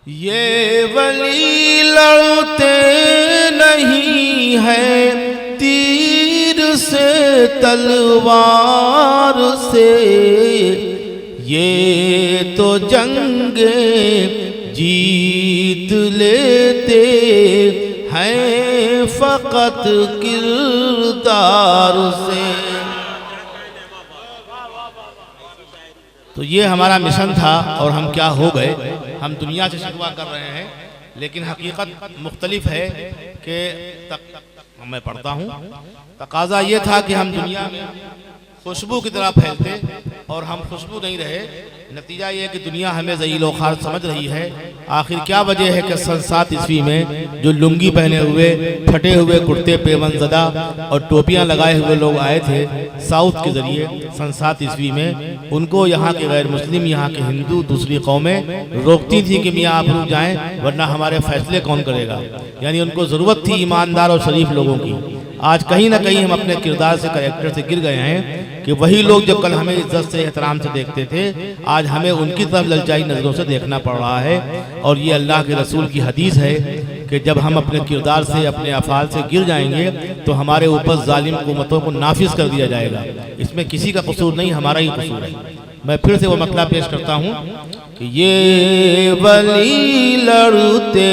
ये वली लड़ते नहीं है तीर से तलवार से, ये तो जंगे जीत लेते हैं फकत किरदार से। तो ये हमारा मिशन था और हम क्या हो गए। हम दुनिया से शिकवा कर रहे हैं लेकिन हकीकत मुख्तलिफ है कि मैं पढ़ता हूँ, तकाजा ये था कि हम दुनिया में खुशबू की तरह फैलते और हम खुशबू नहीं रहे। नतीजा ये है कि दुनिया हमें ज़लील व खार समझ रही है। आखिर क्या वजह है कि सन 7 ईस्वी में जो लुंगी पहने हुए, फटे हुए कुर्ते पेवनज़दा और टोपियां लगाए हुए लोग आए थे साउथ के ज़रिए सन 7 ईस्वी में, उनको यहाँ के गैर मुस्लिम, यहाँ के हिंदू, दूसरी कौमें रोकती थी कि मियाँ आप रुक जाएँ वरना हमारे फैसले कौन करेगा। यानी उनको ज़रूरत थी ईमानदार और शरीफ लोगों की। आज कहीं ना कहीं हम अपने किरदार से, कैरेक्टर से गिर गए हैं कि वही लोग जो कल हमें इज्जत से, एहतराम से देखते थे, आज हमें उनकी तरफ ललचाई नज़रों से देखना पड़ रहा है। और ये अल्लाह के रसूल की हदीस है कि जब हम अपने किरदार से, अपने अफ़ाल से गिर जाएंगे तो हमारे ऊपर जालिम हुकूमतों को नाफिज कर दिया जाएगा। इसमें किसी का कसूर नहीं, हमारा ही कसूर है। मैं फिर से वो मतला पेश करता हूँ कि ये वली लड़ते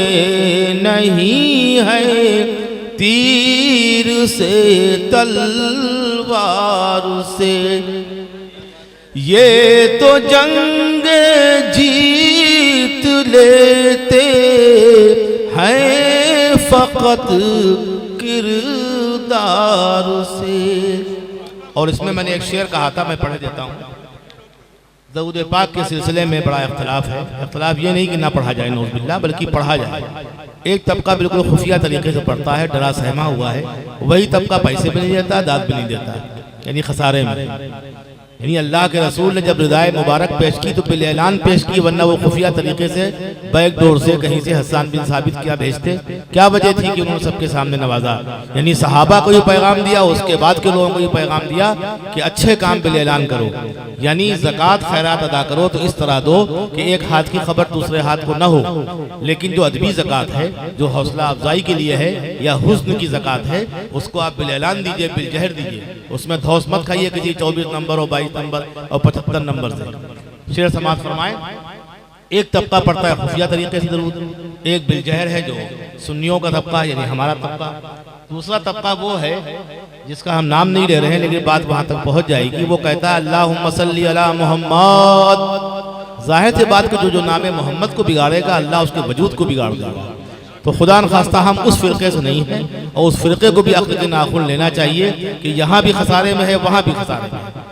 नहीं है तीर से तलवार से, ये तो जंगे जीत लेते हैं फकत किरदार से। और इसमें मैंने एक शेर कहा था, मैं पढ़ देता हूँ। दरूद पाक के सिलसिले में बड़ा इख्तलाफ है। इख्तलाफ ये नहीं कि ना पढ़ा जाए नौज़ बिल्लाह, बल्कि पढ़ा जाए। एक तबका बिल्कुल खुफिया तरीके से पढ़ता है, डरा सहमा हुआ है, वही तबका पैसे भी नहीं देता, दाद भी नहीं देता, यानी खसारे में। यानी अल्लाह के रसूल ने जब रिदाए मुबारक पेश की तो बिल ऐलान पेश की, वरना वो खुफिया तरीके से बैक डोर से कहीं से हसन बिन साबित क्या भेजते। क्या वजह थी कि उन्होंने सबके सामने नवाजा। यानी सहाबा को ये पैगाम दिया, उसके बाद के लोगों को ये पैगाम दिया कि अच्छे काम बिल ऐलान करो, यानी ज़कात खैरात अदा करो तो इस तरह दो कि एक हाथ की खबर दूसरे हाथ को न हो। लेकिन जो अदबी ज़कात है, जो हौसला अफजाई के लिए है या हुस्न की ज़कात है, उसको आप बिल ऐलान दीजिए, बिल जहर दीजिए। उसमें धौस मत खाइए किसी 24 नंबर और 22 नंबर और 75 नंबर से। शेर समाज फरमाए, एक तबका पड़ता है खुफिया तरीके से दरूद, एक बिलजहर है जो सुन्नियों का तबका यानी हमारा तबका। दूसरा तबका वो है जिसका हम नाम नहीं ले रहे हैं लेकिन बात वहां तक पहुंच जाएगी। वो कहता है अल्लाहुम्मा सल्ली अला मुहम्मद। जाहिर सी बात कि जो नाम मोहम्मद को बिगाड़ेगा अल्लाह उसके वजूद को बिगाड़ देगा। तो खुदा न खास्ता हम उस फिरके से नहीं हैं और उस फिरके को भी अक्ल के नाखून लेना चाहिए कि यहाँ भी खसारे में है, वहाँ भी खसारे में है।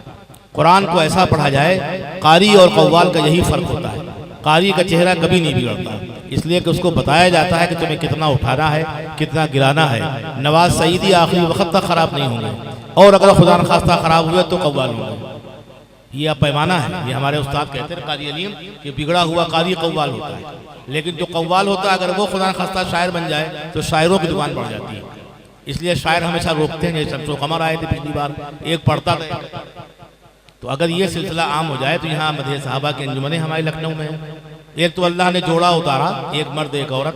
कुरान को ऐसा पढ़ा जाए, कारी और कव्वाल का यही फर्क होता है। कारी का चेहरा कभी नहीं बिगड़ता, इसलिए कि उसको बताया जाता है कि तुम्हें कितना उठाना है, कितना गिराना है। नवाज सईदी आखिरी वक्त तक खराब नहीं होंगे और अगर खुदा न खास्ता खराब हुए तो कव्वाल होंगे। ये पैमाना है। ये हमारे उस्ताद कहते हैं कारी अलीम कि बिगड़ा हुआ कारी कव्वाल होता है, लेकिन जो कव्वाल होता है अगर वो खुदा न खास्ता शायर बन जाए तो शायरों की दुकान बढ़ जाती है। इसलिए शायर हमेशा रोकते हैं। जैसे शमसो कमर आए थे पिछली बार, एक पढ़ता था। तो अगर ये सिलसिला आम हो जाए तो यहाँ मदीह सहाबा के अंजुमने हमारे लखनऊ में है। एक तो अल्लाह ने जोड़ा उतारा, एक मर्द एक औरत।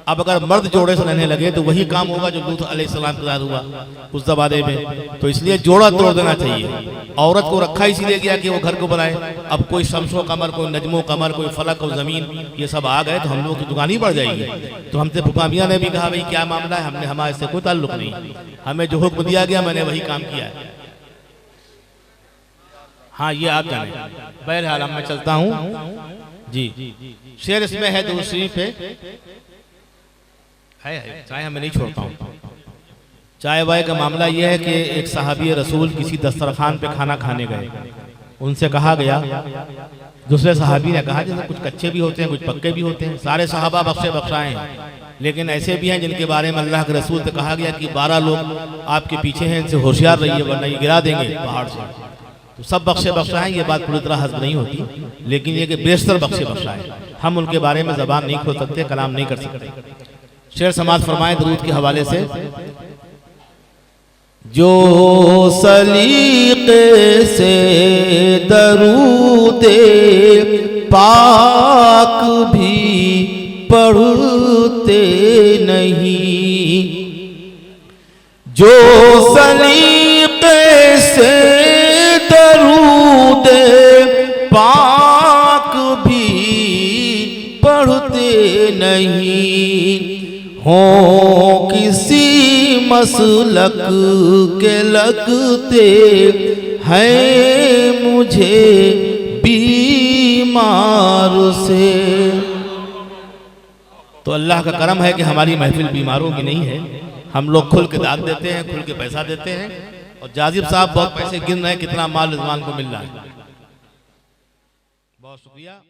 अब अगर मर्द जोड़े से रहने लगे तो वही काम होगा जो लूत अलैहिस्सलाम के साथ हुआ उस ज़माने में। तो इसलिए जोड़ा तोड़ देना चाहिए। औरत को रखा इसीलिए गया कि वो घर को बनाए। अब कोई शम्सो कमर, कोई नजमो कमर, कोई फलक और ज़मीन, ये सब आ गए तो हम लोग की दुकान ही बढ़ जाएगी। तो हमसे फुफा मियां ने भी कहा भाई क्या मामला है, हमने हमारे से कोई ताल्लुक नहीं, हमें जो हुक्म दिया गया मैंने वही काम किया है। हाँ ये आप जाने। बहरहाल मैं चलता हूँ जी। शेर इसमें है दूसरी पे है, चाय हमें नहीं छोड़ता हूँ। चाय वाय का मामला यह है कि एक सहाबी रसूल किसी दस्तरखान पे खाना खाने गए। उनसे कहा गया, दूसरे सहाबी ने कहा जैसे कुछ कच्चे भी होते हैं कुछ पक्के भी होते हैं, सारे सहाबा बख्शे बख्शाए हैं, लेकिन ऐसे भी हैं जिनके बारे में अल्लाह के रसूल से कहा गया कि 12 लोग आपके पीछे हैं, इनसे होशियार रहिए वरना ये गिरा देंगे पहाड़ से। तो सब बख्शे बख्शाएं, ये बात पूरी तरह हज़्म नहीं होती, लेकिन ये कि बेशतर बख्शे बख्शाएं। हम उनके बारे में ज़बान नहीं खोल सकते, कलाम नहीं कर सकते। शेर समाज फरमाए दरूद के हवाले से, जो सलीक़े से दरूद पाक भी पढ़ते नहीं, जो सलीके से दरूद पाक भी पढ़ते नहीं, हो किसी मसलक के लगते हैं मुझे बीमार से। तो अल्लाह का करम है कि हमारी महफिल बीमारों की नहीं है। हम लोग खुल के दाद देते हैं, खुल के पैसा देते हैं, और जाजिब साहब बहुत पैसे गिन रहे हैं कितना माल रिजवान को मिल रहा है। बहुत शुक्रिया।